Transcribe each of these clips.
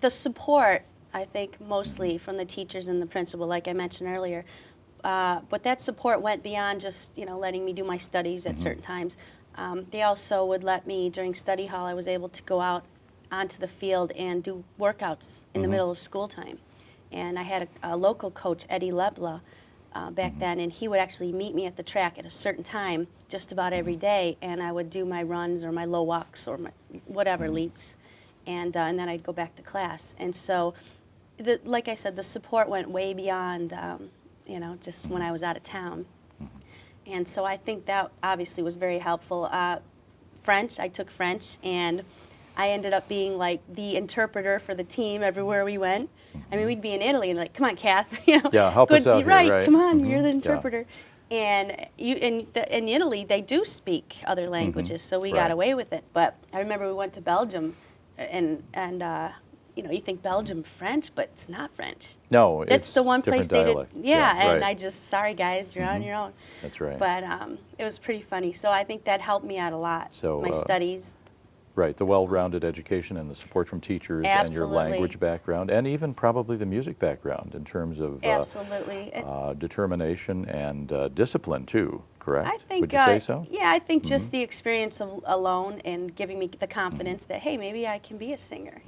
the support, I think, mostly from the teachers and the principal, like I mentioned earlier. But that support went beyond just, letting me do my studies at certain times. They also would let me, during study hall, I was able to go out onto the field and do workouts in the middle of school time. And I had a local coach, Eddie Lebla, back then, and he would actually meet me at the track at a certain time just about every day, and I would do my runs or my low walks or my whatever leaps, and then I'd go back to class. And so, like I said, the support went way beyond, just when I was out of town. And so I think that obviously was very helpful. French, I took French, and I ended up being like the interpreter for the team everywhere we went. I mean, we'd be in Italy and like, come on, Kath, Yeah, help us out here, right? Come on, you're the interpreter. And in Italy, they do speak other languages, so we got away with it. But I remember we went to Belgium, and you think Belgium French, but it's not French. No, that's it's the one place they dialect. did. Yeah, and right. I just, sorry guys, you're on your own. That's right. But it was pretty funny. So I think that helped me out a lot. So my studies. Right, the well-rounded education and the support from teachers and your language background, and even probably the music background in terms of determination and discipline too, correct? I think, would you say so? Yeah, I think just the experience alone and giving me the confidence that, hey, maybe I can be a singer,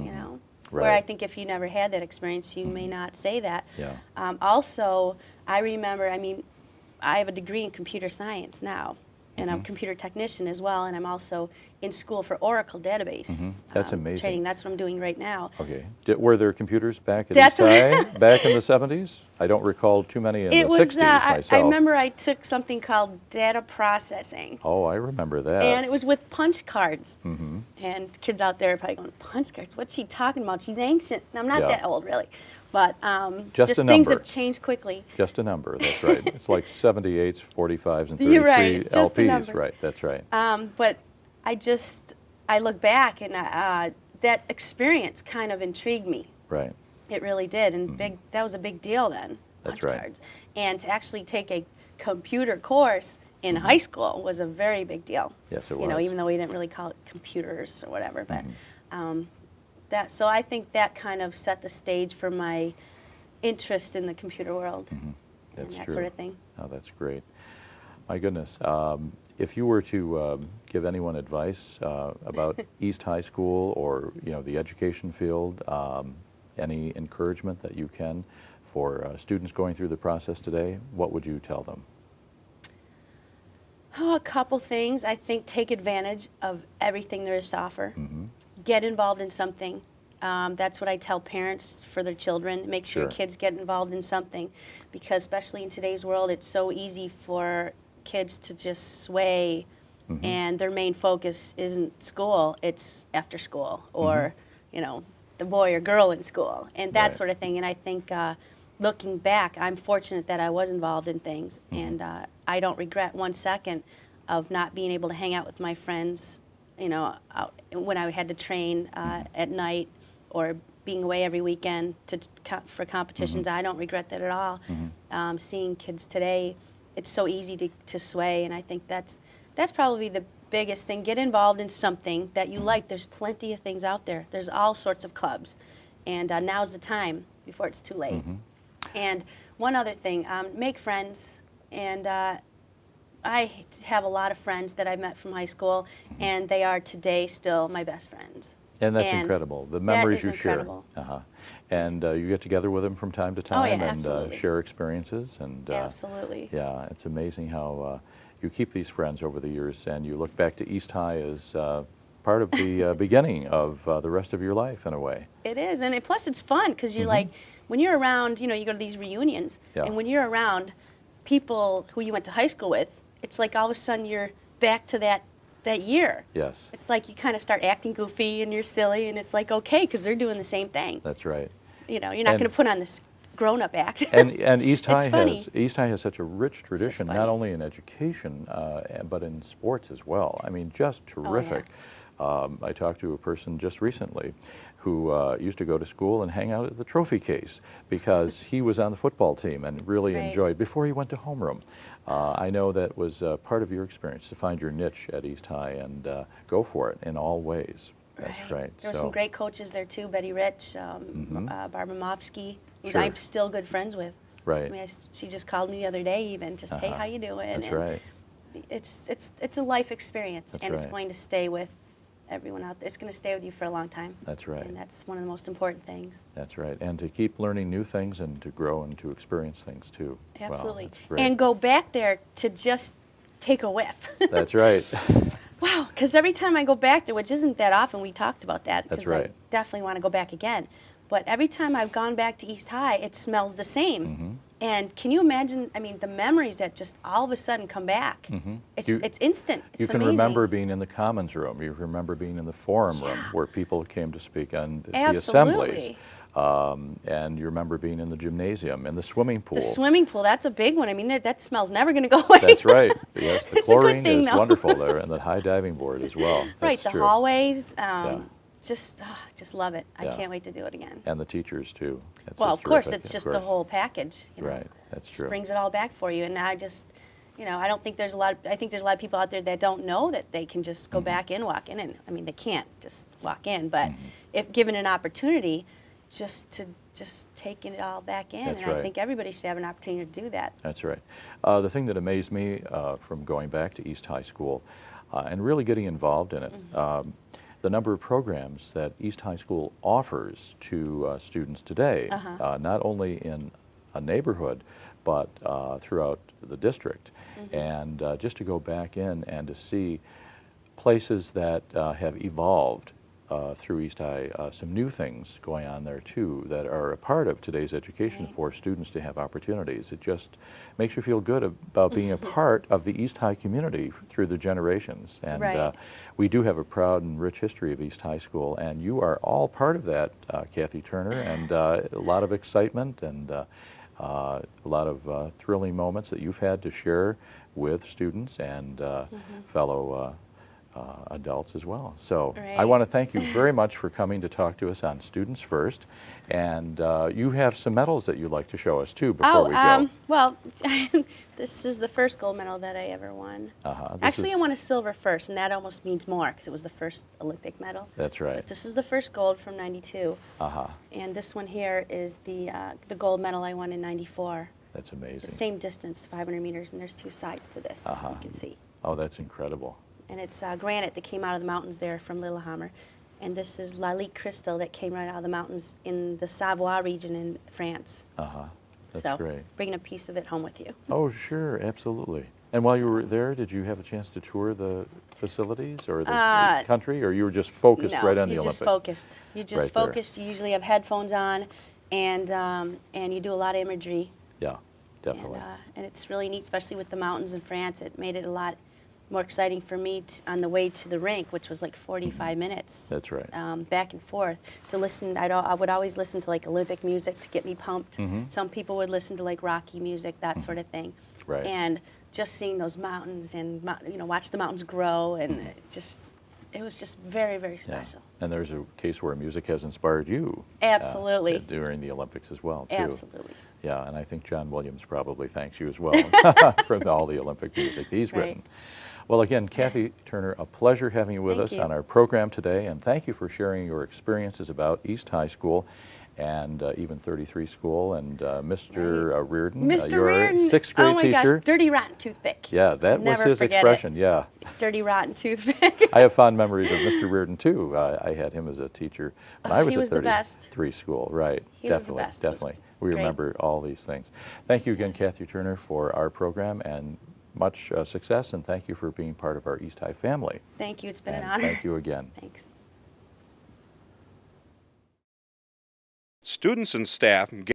Right. Where I think if you never had that experience, you may not say that. Yeah. Also, I remember, I have a degree in computer science now, and I'm a computer technician as well, and I'm also in school for Oracle database That's amazing. training. That's what I'm doing right now. Okay. Were there computers back at East High back in the 70s? I don't recall too many in the 60s myself. I remember I took something called data processing. Oh, I remember that. And it was with punch cards. And kids out there are probably going, punch cards? What's she talking about? She's ancient. And I'm not that old, really. But just things have changed quickly. Just a number, that's right. It's like 78s, 45s, and 33 You're right, it's just LPs, a number. right, that's right. But I look back and that experience kind of intrigued me. Right. It really did, and that was a big deal then. That's punch right. Cards. And to actually take a computer course in high school was a very big deal. Yes, it was. Even though we didn't really call it computers or whatever, but so I think that kind of set the stage for my interest in the computer world That's and that true. sort of thing. Oh, that's great. My goodness. If you were to give anyone advice about East High School or the education field, any encouragement that you can for students going through the process today, what would you tell them? Oh, a couple things. I think take advantage of everything there is to offer. Get involved in something. That's what I tell parents for their children. Make sure your kids get involved in something, because especially in today's world, it's so easy for kids to just sway, and their main focus isn't school, it's after school, or the boy or girl in school, and that sort of thing. And I think looking back, I'm fortunate that I was involved in things, and I don't regret 1 second of not being able to hang out with my friends, out when I had to train at night, or being away every weekend for competitions. I don't regret that at all. Seeing kids today, it's so easy to sway, and I think that's probably the biggest thing. Get involved in something that you like. There's plenty of things out there. There's all sorts of clubs, and now's the time before it's too late. And one other thing, make friends, and I have a lot of friends that I met from high school, and they are today still my best friends. And that's incredible, the memories you share. Incredible. And you get together with them from time to time and absolutely. Share experiences. And Absolutely. Yeah, it's amazing how you keep these friends over the years, and you look back to East High as part of the beginning of the rest of your life in a way. It is, and plus it's fun, because you're like, when you're around, you go to these reunions, and when you're around people who you went to high school with, it's like all of a sudden you're back to that year. Yes. It's like you kind of start acting goofy and you're silly, and it's like, okay, because they're doing the same thing. That's right. You're not going to put on this grown-up act. And East High It's funny. has such a rich tradition, not only in education but in sports as well. I mean, just terrific. I talked to a person just recently who used to go to school and hang out at the trophy case because he was on the football team and really enjoyed before he went to homeroom. I know that was part of your experience, to find your niche at East High and go for it in all ways. That's right. There were some great coaches there too, Betty Rich, Barbara Mofsky, who Sure. I'm still good friends with. Right. I mean, she just called me the other day even, just, hey, how you doing? That's and right. It's a life experience, That's and it's right. going to stay with everyone out there. It's going to stay with you for a long time. That's right. And that's one of the most important things. That's right. And to keep learning new things and to grow and to experience things too. Absolutely. Wow, that's great. And go back there to just take a whiff. That's right. Wow, because every time I go back there, which isn't that often, we talked about that, That's because right. I definitely want to go back again. But every time I've gone back to East High, it smells the same. And can you imagine, I mean, the memories that just all of a sudden come back? It's instant. It's You can amazing. remember being in the Commons room. You remember being in the Forum room where people came to speak on the assemblies. And you remember being in the gymnasium, in the swimming pool. The swimming pool, that's a big one. I mean, that smell's never going to go away. That's right. Yes, the It's a good chlorine thing, is though. wonderful there, and the high diving board as well. Right, That's the true. hallways, Yeah. just love it. I Yeah. can't wait to do it again. And the teachers too. That's Well, just of course, terrific, it's of just course. the whole package. Right, that's Just true. brings it all back for you. And I just, I don't think there's a lot. I think there's a lot of people out there that don't know that they can just go back in, walk in, and I mean, they can't just walk in, but if given an opportunity, just taking it all back in, That's and I right. think everybody should have an opportunity to do that. That's right. The thing that amazed me from going back to East High School and really getting involved in it, the number of programs that East High School offers to students today, not only in a neighborhood, but throughout the district. And just to go back in and to see places that have evolved through East High, some new things going on there too that are a part of today's education for students to have opportunities. It just makes you feel good about being a part of the East High community through the generations. And we do have a proud and rich history of East High School, and you are all part of that, Kathy Turner, and a lot of excitement and a lot of thrilling moments that you've had to share with students and fellow adults as well. So I want to thank you very much for coming to talk to us on Students First. And you have some medals that you'd like to show us too before we go. Well, this is the first gold medal that I ever won. Actually, I won a silver first, and that almost means more because it was the first Olympic medal. That's right. But this is the first gold from '92. And this one here is the gold medal I won in '94. That's amazing. The same distance, 500 meters, and there's two sides to this, you can see. Oh, that's incredible. And it's granite that came out of the mountains there from Lillehammer. And this is Lalique crystal that came right out of the mountains in the Savoie region in France. That's great. Bringing a piece of it home with you. Oh, sure, absolutely. And while you were there, did you have a chance to tour the facilities or the country, or you were just focused right on the Olympics? Just focused. You just Right focused. You usually have headphones on, and you do a lot of imagery. Yeah, definitely. And it's really neat, especially with the mountains in France. It made it a lot more exciting for me on the way to the rink, which was like 45 minutes. That's right. Back and forth to listen. I would always listen to like Olympic music to get me pumped. Some people would listen to like Rocky music, that sort of thing. Right. And just seeing those mountains and watch the mountains grow, and it was just very, very special. Yeah. And there's a case where music has inspired you. Absolutely. During the Olympics as well, too. Absolutely. Yeah, and I think John Williams probably thanks you as well for all the Olympic music he's written. Well, again, Kathy Turner, a pleasure having you with us on our program today, and thank you for sharing your experiences about East High School and even 33 School and Mr. Reardon, Mr. your Reardon. sixth grade teacher. Oh my gosh, dirty rotten toothpick. Yeah, that was Never his forget expression, it. yeah. Dirty rotten toothpick. I have fond memories of Mr. Reardon, too. I had him as a teacher when I was he at was the best. 33 School. Right, He was the definitely, best. definitely. We Great. remember all these things. Thank you again, Kathy Turner, for our program, and much success, and thank you for being part of our East High family. Thank you. It's been And an honor. thank you again. Thanks. Students and staff